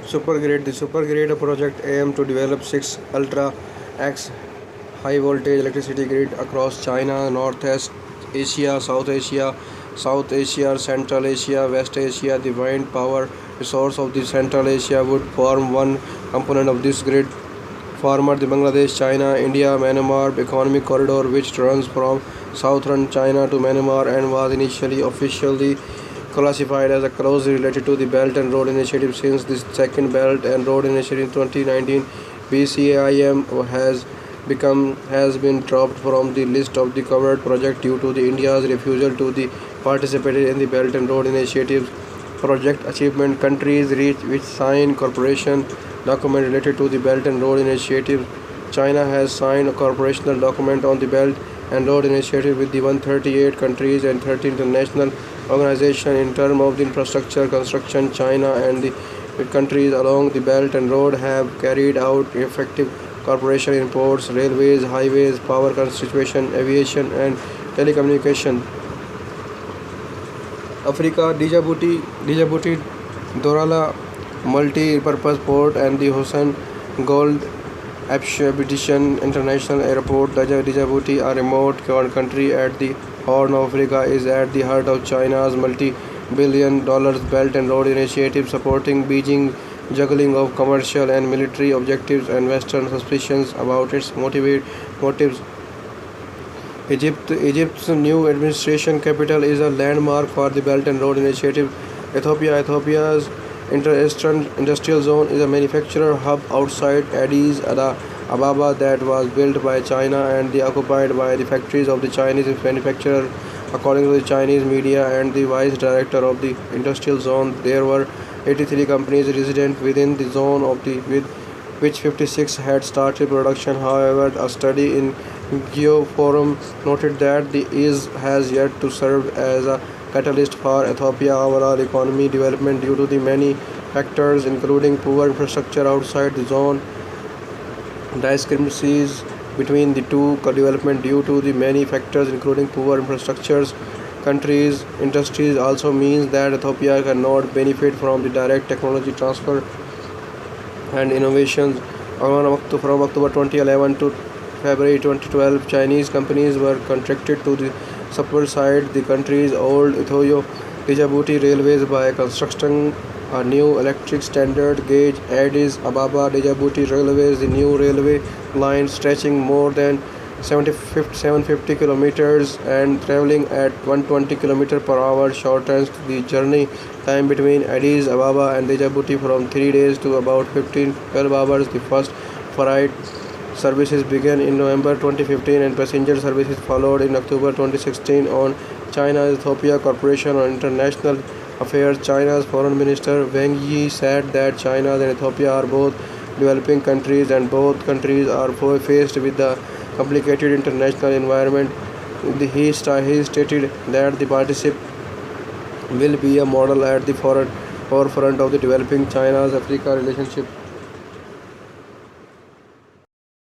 Supergrid. The Supergrid project aimed to develop six Ultra X high voltage electricity grid across China, Northeast Asia, South Asia, Central Asia, West Asia. The wind power resource of the Central Asia would form one component of this grid. Former the Bangladesh, China, India, Myanmar economic corridor, which runs from southern China to Myanmar and was initially officially classified as a closely related to the Belt and Road Initiative. Since the second Belt and Road Initiative in 2019, BCIM has been dropped from the list of the covered project due to the India's refusal to the participate in the Belt and Road Initiative's project achievement. Countries which sign cooperation document related to the Belt and Road Initiative. China has signed a corporational document on the Belt and Road Initiative with the 138 countries and 30 international organizations in terms of the infrastructure construction. China and the countries along the Belt and Road have carried out effective cooperation in ports, railways, highways, power constitution, aviation and telecommunication. Africa, Djibouti Dorala multi-purpose port and the Hussein Gold Abdition International Airport. Djibouti, a remote country at the Horn of Africa, is at the heart of China's multi-billion-dollar Belt and Road Initiative, supporting Beijing juggling of commercial and military objectives and Western suspicions about its motives. Egypt's new administration capital is a landmark for the Belt and Road Initiative. Ethiopia's Eastern Industrial Zone is a manufacturer hub outside Addis Ababa that was built by China and occupied by the factories of the Chinese manufacturer. According to the Chinese media and the vice director of the industrial zone, there were 83 companies resident within the zone with which 56 had started production. However, a study in Geoforum noted that the ease has yet to serve as a catalyst for Ethiopia's overall economy development due to the many factors, including poor infrastructure outside the zone, discrepancies between the two development due to the many factors, including poor infrastructures. Countries' industries also means that Ethiopia cannot benefit from the direct technology transfer and innovations. From October 2011 to February 2012, Chinese companies were contracted to supersede the country's old Ethio-Djibouti railways by constructing a new electric standard gauge Addis Ababa Djibouti Railways. The new railway line, stretching more than 750 kilometers and traveling at 120 kilometers per hour, shortens the journey time between Addis Ababa and Djibouti from 3 days to about 12 hours. The first freight services began in November 2015 and passenger services followed in October 2016. On China-Ethiopia Corporation on International Affairs, China's Foreign Minister Wang Yi said that China and Ethiopia are both developing countries and both countries are faced with the complicated international environment. He stated that the partnership will be a model at the forefront of the developing China's Africa relationship.